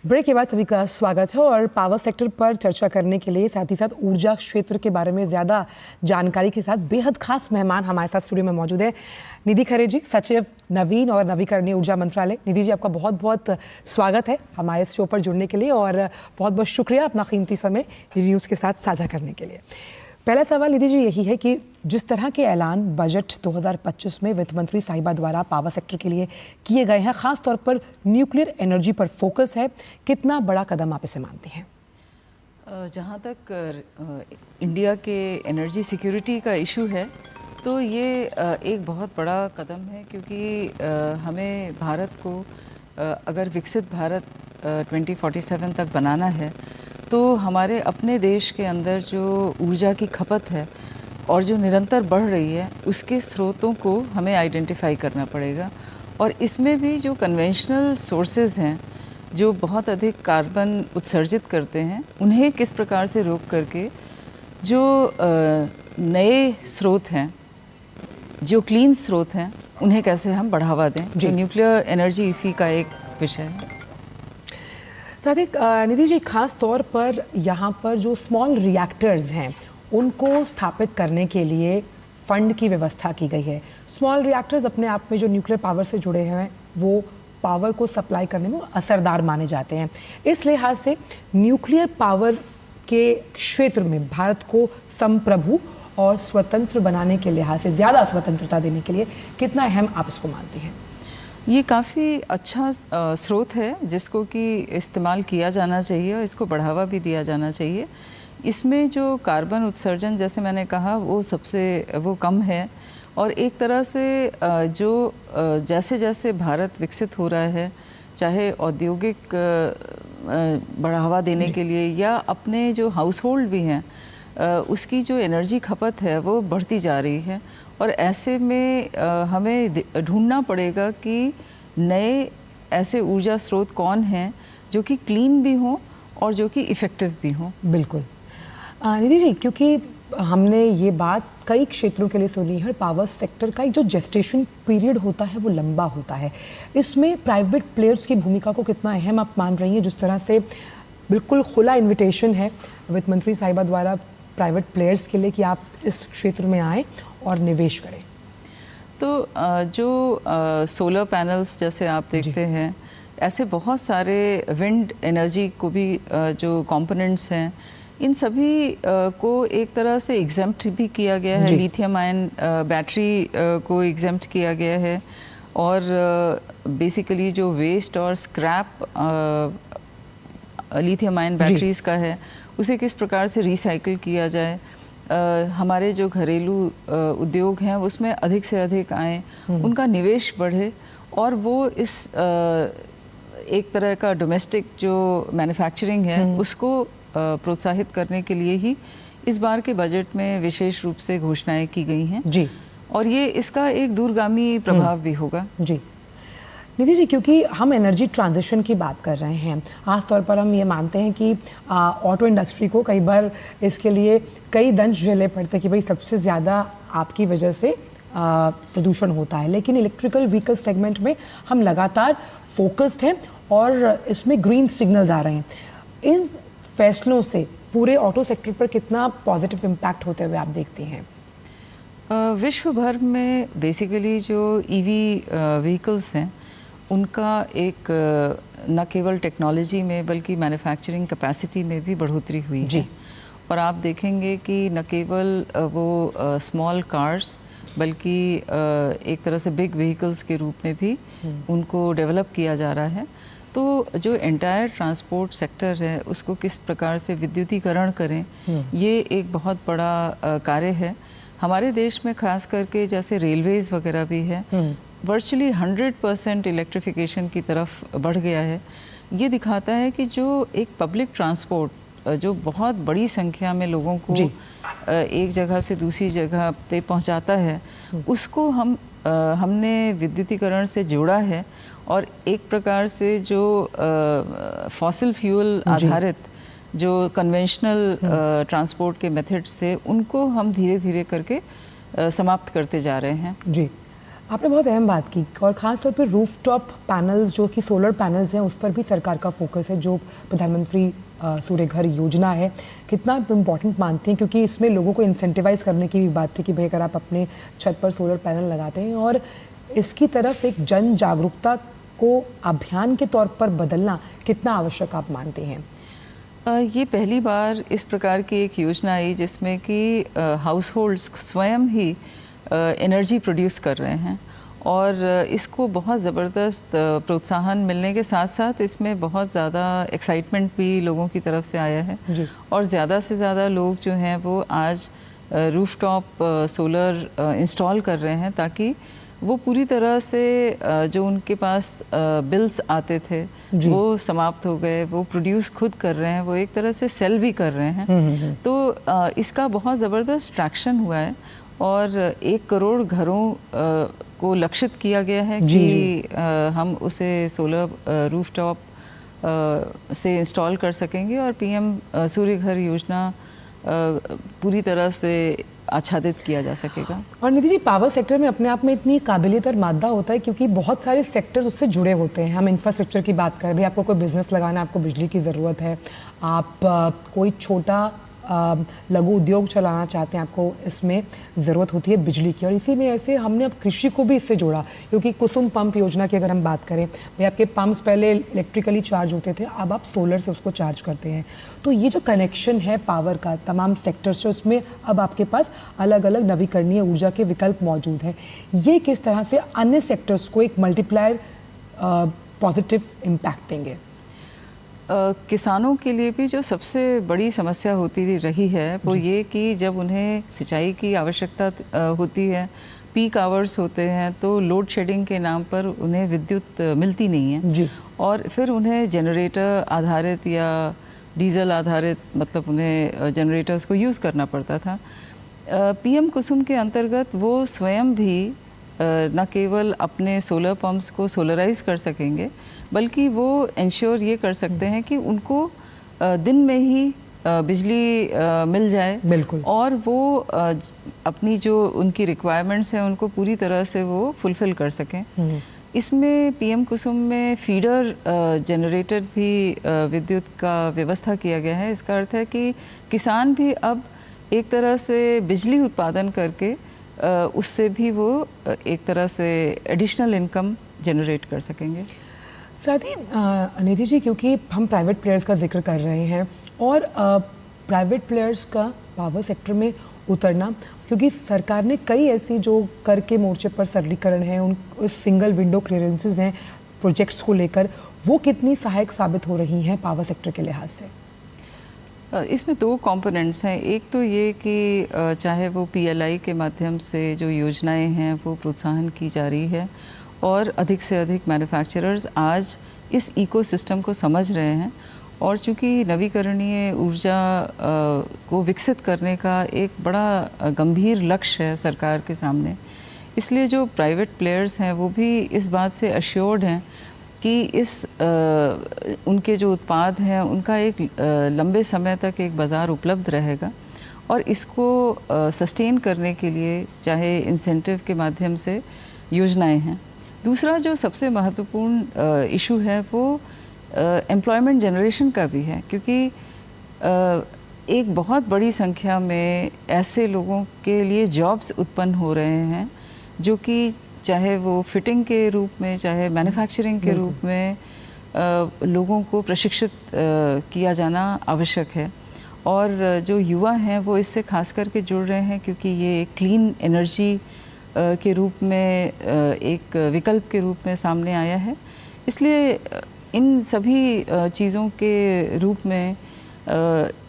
Break के बाद सभी का स्वागत है और पावर सेक्टर पर चर्चा करने के लिए साथ ही साथ ऊर्जा क्षेत्र के बारे में ज़्यादा जानकारी के साथ बेहद खास मेहमान हमारे साथ स्टूडियो में मौजूद है। निधि खरे जी, सचिव नवीन और नवीकरणीय ऊर्जा मंत्रालय। निधि जी, आपका बहुत बहुत स्वागत है हमारे इस शो पर जुड़ने के लिए और बहुत बहुत शुक्रिया अपना कीमती समय न्यूज़ के साथ साझा करने के लिए। पहला सवाल निधि जी यही है कि जिस तरह के ऐलान बजट 2025 में वित्त मंत्री साहिबा द्वारा पावर सेक्टर के लिए किए गए हैं, खास तौर पर न्यूक्लियर एनर्जी पर फोकस है, कितना बड़ा कदम आप इसे मानती हैं? जहाँ तक इंडिया के एनर्जी सिक्योरिटी का इशू है तो ये एक बहुत बड़ा कदम है, क्योंकि हमें भारत को अगर विकसित भारत 2047 तक बनाना है तो हमारे अपने देश के अंदर जो ऊर्जा की खपत है और जो निरंतर बढ़ रही है उसके स्रोतों को हमें आइडेंटिफाई करना पड़ेगा। और इसमें भी जो कन्वेंशनल सोर्सेज हैं जो बहुत अधिक कार्बन उत्सर्जित करते हैं, उन्हें किस प्रकार से रोक करके जो नए स्रोत हैं, जो क्लीन स्रोत हैं, उन्हें कैसे हम बढ़ावा दें। जो न्यूक्लियर एनर्जी इसी का एक विषय है। निधि जी, खास तौर पर यहाँ पर जो स्मॉल रिएक्टर्स हैं उनको स्थापित करने के लिए फंड की व्यवस्था की गई है। स्मॉल रिएक्टर्स अपने आप में जो न्यूक्लियर पावर से जुड़े हैं वो पावर को सप्लाई करने में असरदार माने जाते हैं। इस लिहाज से न्यूक्लियर पावर के क्षेत्र में भारत को संप्रभु और स्वतंत्र बनाने के लिहाज से, ज़्यादा स्वतंत्रता देने के लिए कितना अहम आप इसको मानती हैं? ये काफ़ी अच्छा स्रोत है जिसको कि इस्तेमाल किया जाना चाहिए और इसको बढ़ावा भी दिया जाना चाहिए। इसमें जो कार्बन उत्सर्जन, जैसे मैंने कहा, वो कम है और एक तरह से जो जैसे जैसे भारत विकसित हो रहा है, चाहे औद्योगिक बढ़ावा देने के लिए या अपने जो हाउस होल्ड भी हैं, उसकी जो एनर्जी खपत है वो बढ़ती जा रही है। और ऐसे में हमें ढूंढना पड़ेगा कि नए ऐसे ऊर्जा स्रोत कौन हैं जो कि क्लीन भी हों और जो कि इफ़ेक्टिव भी हों। बिल्कुल निधि जी, क्योंकि हमने ये बात कई क्षेत्रों के लिए सुनी है, पावर सेक्टर का एक जो जेस्टेशन पीरियड होता है वो लंबा होता है। इसमें प्राइवेट प्लेयर्स की भूमिका को कितना अहम आप मान रही हैं? जिस तरह से बिल्कुल खुला इन्विटेशन है वित्त मंत्री साहिबा द्वारा प्राइवेट प्लेयर्स के लिए कि आप इस क्षेत्र में आएँ और निवेश करें। तो जो सोलर पैनल्स जैसे आप देखते हैं, ऐसे बहुत सारे विंड एनर्जी को भी जो कंपोनेंट्स हैं, इन सभी को एक तरह से एग्जेम्प्ट भी किया गया है। लिथियम आयन बैटरी को एग्जेम्प्ट किया गया है और बेसिकली जो वेस्ट और स्क्रैप लिथियम आयन बैटरीज का है उसे किस प्रकार से रिसाइकिल किया जाए, हमारे जो घरेलू उद्योग हैं उसमें अधिक से अधिक आएँ, उनका निवेश बढ़े और वो इस एक तरह का डोमेस्टिक जो मैन्युफैक्चरिंग है उसको प्रोत्साहित करने के लिए ही इस बार के बजट में विशेष रूप से घोषणाएं की गई हैं जी। और ये इसका एक दूरगामी प्रभाव भी होगा जी। निधि जी, क्योंकि हम एनर्जी ट्रांजिशन की बात कर रहे हैं, खास तौर पर हम ये मानते हैं कि ऑटो इंडस्ट्री को कई बार इसके लिए कई दंश झेलने पड़ते हैं कि भाई सबसे ज़्यादा आपकी वजह से प्रदूषण होता है, लेकिन इलेक्ट्रिकल व्हीकल सेगमेंट में हम लगातार फोकस्ड हैं और इसमें ग्रीन सिग्नल्स आ रहे हैं। इन फैसलों से पूरे ऑटो सेक्टर पर कितना पॉजिटिव इम्पैक्ट होते हुए आप देखती हैं? विश्व भर में बेसिकली जो ईवी व्हीकल्स हैं उनका एक न केवल टेक्नोलॉजी में बल्कि मैन्युफैक्चरिंग कैपेसिटी में भी बढ़ोतरी हुई है। और आप देखेंगे कि न केवल वो स्मॉल कार्स बल्कि एक तरह से बिग व्हीकल्स के रूप में भी उनको डेवलप किया जा रहा है। तो जो एंटायर ट्रांसपोर्ट सेक्टर है उसको किस प्रकार से विद्युतीकरण करें, ये एक बहुत बड़ा कार्य है। हमारे देश में खास करके जैसे रेलवेज़ वगैरह भी है, वर्चुअली 100% इलेक्ट्रिफिकेशन की तरफ बढ़ गया है। ये दिखाता है कि जो एक पब्लिक ट्रांसपोर्ट जो बहुत बड़ी संख्या में लोगों को एक जगह से दूसरी जगह पे पहुंचाता है, उसको हमने विद्युतीकरण से जोड़ा है और एक प्रकार से जो फॉसिल फ्यूल आधारित जो कन्वेंशनल ट्रांसपोर्ट के मेथड्स थे उनको हम धीरे धीरे करके समाप्त करते जा रहे हैं जी। आपने बहुत अहम बात की और ख़ास तौर पर रूफटॉप पैनल्स जो कि सोलर पैनल्स हैं उस पर भी सरकार का फोकस है, जो प्रधानमंत्री सूर्य घर योजना है। कितना इम्पॉर्टेंट मानते हैं, क्योंकि इसमें लोगों को इंसेंटिवाइज करने की भी बात थी कि भाई अगर आप अपने छत पर सोलर पैनल लगाते हैं, और इसकी तरफ एक जन जागरूकता को अभियान के तौर पर बदलना कितना आवश्यक आप मानते हैं? ये पहली बार इस प्रकार की एक योजना आई जिसमें कि हाउस होल्ड्स स्वयं ही एनर्जी प्रोड्यूस कर रहे हैं, और इसको बहुत ज़बरदस्त प्रोत्साहन मिलने के साथ साथ इसमें बहुत ज़्यादा एक्साइटमेंट भी लोगों की तरफ से आया है। और ज़्यादा से ज़्यादा लोग जो हैं वो आज रूफटॉप सोलर इंस्टॉल कर रहे हैं, ताकि वो पूरी तरह से जो उनके पास बिल्स आते थे वो समाप्त हो गए। वो प्रोड्यूस खुद कर रहे हैं, वो एक तरह से सेल भी कर रहे हैं। तो इसका बहुत ज़बरदस्त ट्रैक्शन हुआ है, और 1 करोड़ घरों को लक्षित किया गया है कि हम उसे सोलर रूफटॉप से इंस्टॉल कर सकेंगे, और पीएम सूर्य घर योजना पूरी तरह से आच्छादित किया जा सकेगा। और निधि जी, पावर सेक्टर में अपने आप में इतनी काबिलियत और मादा होता है क्योंकि बहुत सारे सेक्टर्स उससे जुड़े होते हैं। हम इंफ्रास्ट्रक्चर की बात कर रहे हैं, आपको कोई बिजनेस लगाना है, आपको बिजली की ज़रूरत है, आप कोई छोटा लघु उद्योग चलाना चाहते हैं, आपको इसमें ज़रूरत होती है बिजली की। और इसी में ऐसे हमने अब कृषि को भी इससे जोड़ा, क्योंकि कुसुम पंप योजना की अगर हम बात करें, भाई आपके पंप्स पहले इलेक्ट्रिकली चार्ज होते थे, अब आप सोलर से उसको चार्ज करते हैं। तो ये जो कनेक्शन है पावर का तमाम सेक्टर से, उसमें अब आपके पास अलग अलग नवीकरणीय ऊर्जा के विकल्प मौजूद हैं। ये किस तरह से अन्य सेक्टर्स को एक मल्टीप्लायर पॉजिटिव इम्पैक्ट देंगे? किसानों के लिए भी जो सबसे बड़ी समस्या होती रही है वो ये कि जब उन्हें सिंचाई की आवश्यकता होती है, पीक आवर्स होते हैं, तो लोड शेडिंग के नाम पर उन्हें विद्युत मिलती नहीं है जी। और फिर उन्हें जनरेटर आधारित या डीजल आधारित, मतलब उन्हें जनरेटर्स को यूज़ करना पड़ता था। पीएम कुसुम के अंतर्गत वो स्वयं भी न केवल अपने सोलर पंप्स को सोलराइज कर सकेंगे, बल्कि वो इंश्योर ये कर सकते हैं कि उनको दिन में ही बिजली मिल जाए। बिल्कुल। और वो अपनी जो उनकी रिक्वायरमेंट्स हैं उनको पूरी तरह से वो फुलफ़िल कर सकें। इसमें पीएम कुसुम में फीडर जनरेटेड भी विद्युत का व्यवस्था किया गया है। इसका अर्थ है कि किसान भी अब एक तरह से बिजली उत्पादन करके उससे भी वो एक तरह से एडिशनल इनकम जनरेट कर सकेंगे। साथ ही निधि जी, क्योंकि हम प्राइवेट प्लेयर्स का जिक्र कर रहे हैं और प्राइवेट प्लेयर्स का पावर सेक्टर में उतरना, क्योंकि सरकार ने कई ऐसी जो कर के मोर्चे पर सरलीकरण है, उन सिंगल विंडो क्लियरेंसेस हैं प्रोजेक्ट्स को लेकर, वो कितनी सहायक साबित हो रही हैं पावर सेक्टर के लिहाज से? इसमें 2 कंपोनेंट्स हैं। एक तो ये कि चाहे वो पीएलआई के माध्यम से जो योजनाएं हैं वो प्रोत्साहन की जा रही है, और अधिक से अधिक मैन्युफैक्चरर्स आज इस इकोसिस्टम को समझ रहे हैं। और चूँकि नवीकरणीय ऊर्जा को विकसित करने का एक बड़ा गंभीर लक्ष्य है सरकार के सामने, इसलिए जो प्राइवेट प्लेयर्स हैं वो भी इस बात से अश्योर्ड हैं कि उनके जो उत्पाद हैं उनका एक लंबे समय तक एक बाज़ार उपलब्ध रहेगा। और इसको सस्टेन करने के लिए चाहे इंसेंटिव के माध्यम से योजनाएं हैं। दूसरा जो सबसे महत्वपूर्ण इशू है वो एम्प्लॉयमेंट जनरेशन का भी है, क्योंकि एक बहुत बड़ी संख्या में ऐसे लोगों के लिए जॉब्स उत्पन्न हो रहे हैं जो कि चाहे वो फिटिंग के रूप में, चाहे मैन्युफैक्चरिंग के रूप में लोगों को प्रशिक्षित किया जाना आवश्यक है। और जो युवा हैं वो इससे खास करके जुड़ रहे हैं, क्योंकि ये क्लीन एनर्जी के रूप में एक विकल्प के रूप में सामने आया है। इसलिए इन सभी चीज़ों के रूप में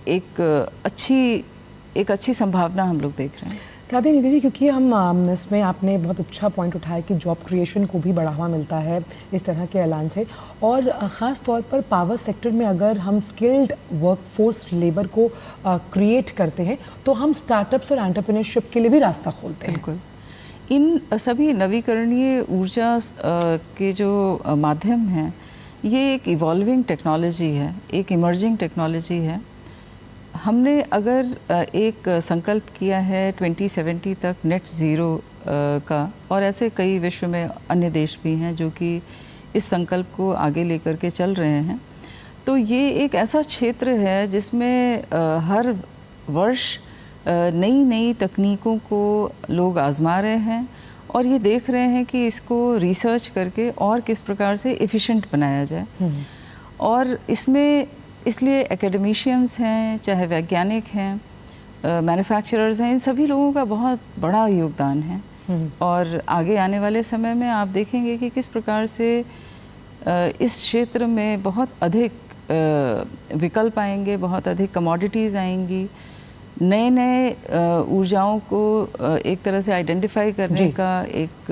एक अच्छी संभावना हम लोग देख रहे हैं। साथ ही निधि जी, क्योंकि हम इसमें आपने बहुत अच्छा पॉइंट उठाया कि जॉब क्रिएशन को भी बढ़ावा मिलता है इस तरह के ऐलान से, और ख़ास तौर पर पावर सेक्टर में अगर हम स्किल्ड वर्कफोर्स लेबर को क्रिएट करते हैं तो हम स्टार्टअप्स और एंटरप्रेन्योरशिप के लिए भी रास्ता खोलते हैं। बिल्कुल। इन सभी नवीकरणीय ऊर्जा के जो माध्यम हैं, ये एक इवॉल्विंग टेक्नोलॉजी है, एक इमर्जिंग टेक्नोलॉजी है। हमने अगर एक संकल्प किया है 2070 तक नेट ज़ीरो का, और ऐसे कई विश्व में अन्य देश भी हैं जो कि इस संकल्प को आगे लेकर के चल रहे हैं। तो ये एक ऐसा क्षेत्र है जिसमें हर वर्ष नई नई तकनीकों को लोग आजमा रहे हैं और ये देख रहे हैं कि इसको रिसर्च करके और किस प्रकार से एफिशिएंट बनाया जाए। और इसमें इसलिए एकेडमिशियंस हैं, चाहे वैज्ञानिक हैं, मैन्युफैक्चरर्स हैं, इन सभी लोगों का बहुत बड़ा योगदान है। और आगे आने वाले समय में आप देखेंगे कि किस प्रकार से इस क्षेत्र में बहुत अधिक विकल्प आएंगे, बहुत अधिक कमोडिटीज़ आएंगी, नए नए ऊर्जाओं को एक तरह से आइडेंटिफाई करने का एक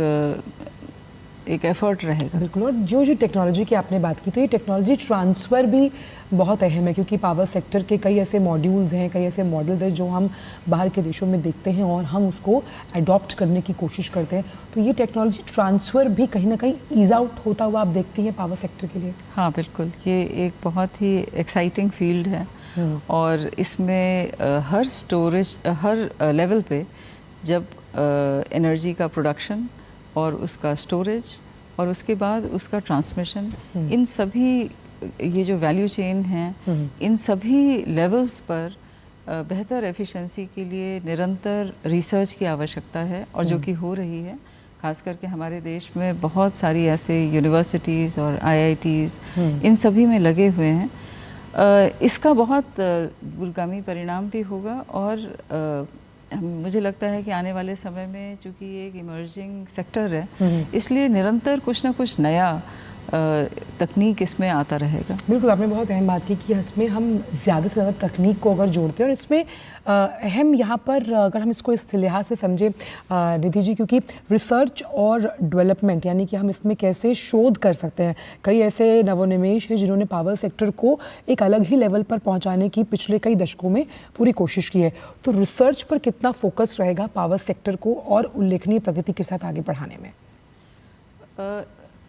एफर्ट रहेगा। बिल्कुल। और जो टेक्नोलॉजी की आपने बात की, तो ये टेक्नोलॉजी ट्रांसफ़र भी बहुत अहम है, क्योंकि पावर सेक्टर के कई ऐसे मॉड्यूल्स हैं, कई ऐसे मॉडल्स हैं जो हम बाहर के देशों में देखते हैं और हम उसको अडॉप्ट करने की कोशिश करते हैं। तो ये टेक्नोलॉजी ट्रांसफ़र भी कहीं ना कहीं ईज़ आउट होता हुआ आप देखती हैं पावर सेक्टर के लिए? हाँ बिल्कुल, ये एक बहुत ही एक्साइटिंग फील्ड है और इसमें हर स्टोरेज, हर लेवल पे जब एनर्जी का प्रोडक्शन और उसका स्टोरेज और उसके बाद उसका ट्रांसमिशन, इन सभी ये जो वैल्यू चेन है, इन सभी लेवल्स पर बेहतर एफिशिएंसी के लिए निरंतर रिसर्च की आवश्यकता है और जो कि हो रही है। खास करके हमारे देश में बहुत सारी ऐसे यूनिवर्सिटीज़ और IITs इन सभी में लगे हुए हैं। इसका बहुत दूरगामी परिणाम भी होगा और मुझे लगता है कि आने वाले समय में, चूँकि ये एक इमर्जिंग सेक्टर है, इसलिए निरंतर कुछ ना कुछ नया तकनीक इसमें आता रहेगा। बिल्कुल, आपने बहुत अहम बात की कि इसमें हम ज़्यादा से ज़्यादा तकनीक को अगर जोड़ते हैं, और इसमें अहम यहाँ पर अगर हम इसको इस लिहाज से समझें निधि जी, क्योंकि रिसर्च और डेवलपमेंट, यानी कि हम इसमें कैसे शोध कर सकते हैं। कई ऐसे नवोन्मेष हैं जिन्होंने पावर सेक्टर को एक अलग ही लेवल पर पहुँचाने की पिछले कई दशकों में पूरी कोशिश की है। तो रिसर्च पर कितना फोकस रहेगा पावर सेक्टर को और उल्लेखनीय प्रगति के साथ आगे बढ़ाने में?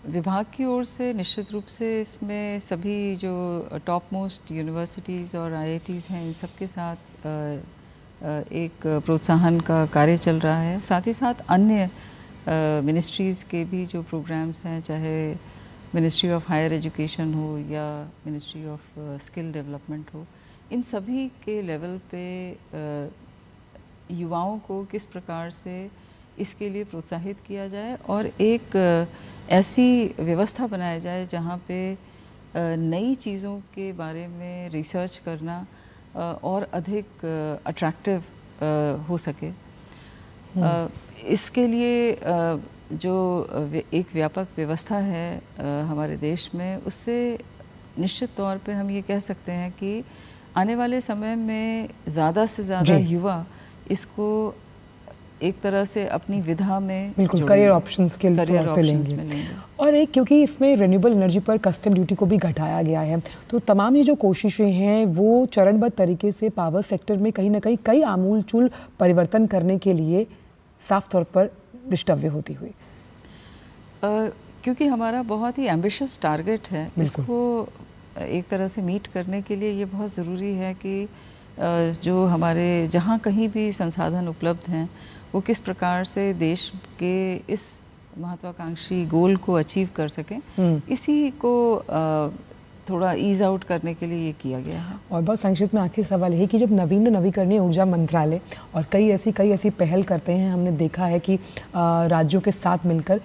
विभाग की ओर से निश्चित रूप से इसमें सभी जो टॉप मोस्ट यूनिवर्सिटीज़ और IITs हैं, इन सब के साथ एक प्रोत्साहन का कार्य चल रहा है। साथ ही साथ अन्य मिनिस्ट्रीज़ के भी जो प्रोग्राम्स हैं, चाहे मिनिस्ट्री ऑफ हायर एजुकेशन हो या मिनिस्ट्री ऑफ स्किल डेवलपमेंट हो, इन सभी के लेवल पे युवाओं को किस प्रकार से इसके लिए प्रोत्साहित किया जाए और एक ऐसी व्यवस्था बनाया जाए जहाँ पे नई चीज़ों के बारे में रिसर्च करना और अधिक अट्रैक्टिव हो सके। इसके लिए जो एक व्यापक व्यवस्था है हमारे देश में, उससे निश्चित तौर पे हम ये कह सकते हैं कि आने वाले समय में ज़्यादा से ज़्यादा युवा इसको एक तरह से अपनी विधा में बिल्कुल करियर ऑप्शंस के तौर पे लेंगे। और एक, क्योंकि इसमें रिन्यूएबल एनर्जी पर कस्टम ड्यूटी को भी घटाया गया है, तो तमाम ये जो कोशिशें हैं वो चरणबद्ध तरीके से पावर सेक्टर में कहीं ना कहीं कई आमूलचूल परिवर्तन करने के लिए साफ तौर पर दृष्टव्य होती हुई। क्योंकि हमारा बहुत ही एम्बिशियस टारगेट है, इसको एक तरह से मीट करने के लिए ये बहुत ज़रूरी है कि जो हमारे जहाँ कहीं भी संसाधन उपलब्ध हैं, वो किस प्रकार से देश के इस महत्वाकांक्षी गोल को अचीव कर सकें, इसी को थोड़ा ईज आउट करने के लिए ये किया गया है। और बहुत संक्षिप्त में आखिरी सवाल है कि जब नवीकरणीय ऊर्जा मंत्रालय और कई ऐसी पहल करते हैं, हमने देखा है कि राज्यों के साथ मिलकर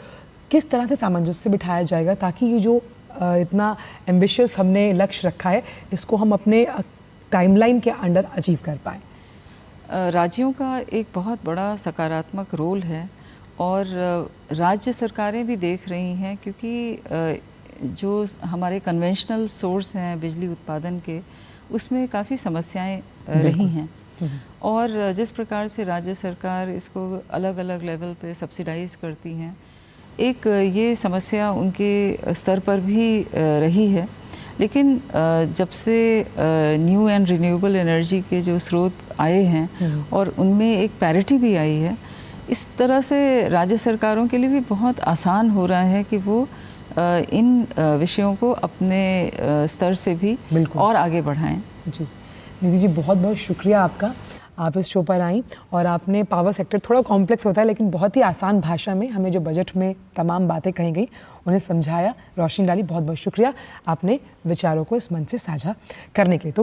किस तरह से सामंजस्य बिठाया जाएगा ताकि ये जो इतना एम्बिशियस हमने लक्ष्य रखा है, इसको हम अपने टाइमलाइन के अंडर अचीव कर पाएँ? राज्यों का एक बहुत बड़ा सकारात्मक रोल है और राज्य सरकारें भी देख रही हैं, क्योंकि जो हमारे कन्वेंशनल सोर्स हैं बिजली उत्पादन के, उसमें काफ़ी समस्याएं रही हैं और जिस प्रकार से राज्य सरकार इसको अलग अलग लेवल पे सब्सिडाइज करती हैं, एक ये समस्या उनके स्तर पर भी रही है। लेकिन जब से न्यू एंड रिन्यूएबल एनर्जी के जो स्रोत आए हैं और उनमें एक पैरिटी भी आई है, इस तरह से राज्य सरकारों के लिए भी बहुत आसान हो रहा है कि वो इन विषयों को अपने स्तर से भी और आगे बढ़ाएं। जी निधि जी, बहुत बहुत शुक्रिया आपका। आप इस शो पर आई और आपने पावर सेक्टर थोड़ा कॉम्प्लेक्स होता है लेकिन बहुत ही आसान भाषा में हमें जो बजट में तमाम बातें कही गई उन्हें समझाया, रोशनी डाली। बहुत बहुत शुक्रिया आपने विचारों को इस मंच से साझा करने के लिए। तो